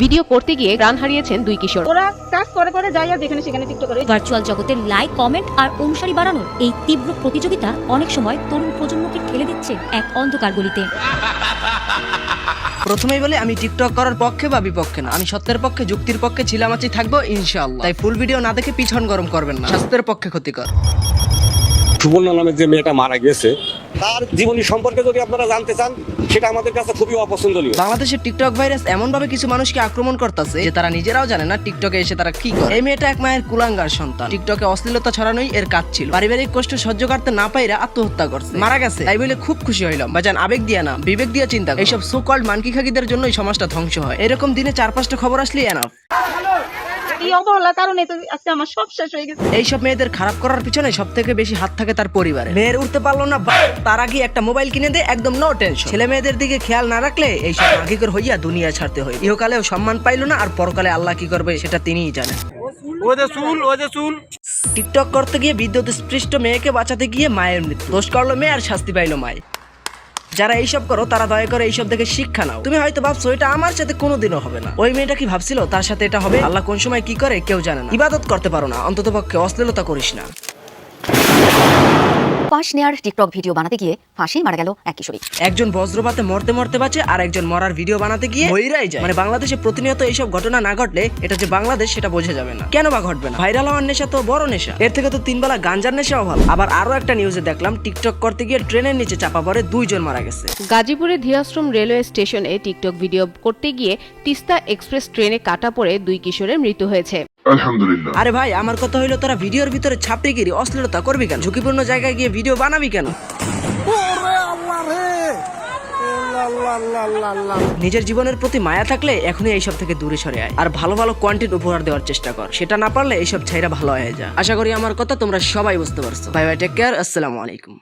Video করতে গিয়ে প্রাণ হারিয়েছেন দুই কিশোর। ওরা কাজ করে করে যায় আর যেখানে সেখানে টিকটক করে। ভার্চুয়াল জগতের লাইক, কমেন্ট আর অনুসারী বাড়ানোর এই তীব্র প্রতিযোগিতা অনেক সময় তরুণ প্রজন্মকে ঠেলে দিচ্ছে এক অন্ধকার গলিতে। প্রথমেই বলে আমি টিকটক করার পক্ষে বা বিপক্ষে না, আমি সত্যের পক্ষে, যুক্তির পক্ষে ছিলামাচি থাকবো ইনশাআল্লাহ। তাই ফুল ভিডিও না দেখে পিছন গরম করবেন না, স্বাস্থ্যের পক্ষে ক্ষতিকর। সুবর্ণা নামের যে মেয়েটা মারা গেছে তার জীবনী সম্পর্কে যদি আপনারা জানতে চান, সেটা আমাদের কাছে খুবই অপছন্দনীয়। বাংলাদেশের টিকটক ভাইরাস এমন ভাবে কিছু মানুষকে আক্রমণ করতেছে যে তারা নিজেরাও জানে না টিকটকে এসে তারা কি করে। এই মেয়েটা এক মায়ের কুলাঙ্গার সন্তান, টিকটকে অশ্লীলতা ছড়ানোই এর কাজ ছিল। পারিবারিক কষ্ট সহ্য করতে না পাইরা আত্মহত্যা করছে, মারা গেছে। তাই বলে খুব খুশি হইলাম ভাইজান, আবেগ দিয়া না বিবেক দিয়া চিন্তা করো। এইসব সো কল্ড মানকি খাগিদের জন্যই সমাজটা ধ্বংস হয়। এরকম দিনে 4-5টা খবর আসলেই এনাফ। এই অবহেলার কারণে তো আজকে আমার সব শেষ হয়ে গেছে। এইসব মেয়েদের খারাপ করার পিছনে সব থেকে বেশি হাত থাকে তার পরিবারে। মেয়ের উঠতে পারলো না, তার আগে একটা মোবাইল কিনে দে, একদম নো টেনশন। ছেলে মেয়েদের দিকে খেয়াল না রাখলে এইসব আগিকর হইয়া দুনিয়া ছাড়তে হয়। ইহকালেও সম্মান পাইলো না, আর পরকালে আল্লাহ কি করবে সেটা তিনিই জানেন। টিকটক করতে গিয়ে বিদ্যুৎ স্পৃষ্ট মেয়েকে বাঁচাতে গিয়ে মায়ের মৃত্যু। দোষ করলো মেয়ে আর শাস্তি পাইলো মায়। যারা এইসব করো তারা দয়া করে এইসব দেখে শিক্ষা নাও। তুমি হয়তো ভাবছো এটা আমার সাথে কোনোদিনও হবে না, ওই মেয়েটা কি ভাবছিল তার সাথে এটা হবে? আল্লাহ কোন সময় কি করে কেউ জানে না। ইবাদত করতে পারো না, অন্তত পক্ষে অশ্লীলতা করিস না। পাশ নেয়ার টিকটক ভিডিও বানাতে গিয়ে ফাঁসি মারা গেল এক কিশোরী। একজন বজ্রপাতে মরতে মরতে বাঁচে, আর একজন মরার ভিডিও বানাতে গিয়ে মইরাই যায়। মানে বাংলাদেশে প্রতিনিয়ত এইসব ঘটনা না ঘটলে এটা যে বাংলাদেশ সেটা বোঝা যাবে না। কেন বা ঘটবে না? ভাইরাল হওয়ার নেশা তো বড় নেশা, এর থেকে তো 3 বেলা গাঞ্জার নেশাও ভালো। আবার আরো একটা নিউজে দেখলাম টিকটক করতে গিয়ে ট্রেনের নিচে চাপা পড়ে 2 জন মারা গেছে। গাজীপুরের ধিয়াশ্রম রেলওয়ে স্টেশনে টিকটক ভিডিও করতে গিয়ে তিস্তা এক্সপ্রেস ট্রেনে কাটা পড়ে দুই কিশোরের মৃত্যু হয়েছে। আলহামদুলিল্লাহ। আরে ভাই, আমার কথা হইলো তোরা ভিডিওর ভিতরে ছাপড়িগিরি অশ্লীলতা করবি কেন? ঝুঁকিপূর্ণ জায়গায় গিয়ে ভিডিও বানাবি কেন? নিজের জীবনের প্রতি মায়া থাকলে এখনই এইসব থেকে দূরে সরে আয়, আর ভালো ভালো কন্টেন্ট উপহার দেওয়ার চেষ্টা কর। সেটা না পারলে এইসব ছাইরা ভালো হয়ে যা। আশা করি আমার কথা তোমরা সবাই বুঝতে পারছো। বাই বাই, টেক কেয়ার, আসসালামু আলাইকুম।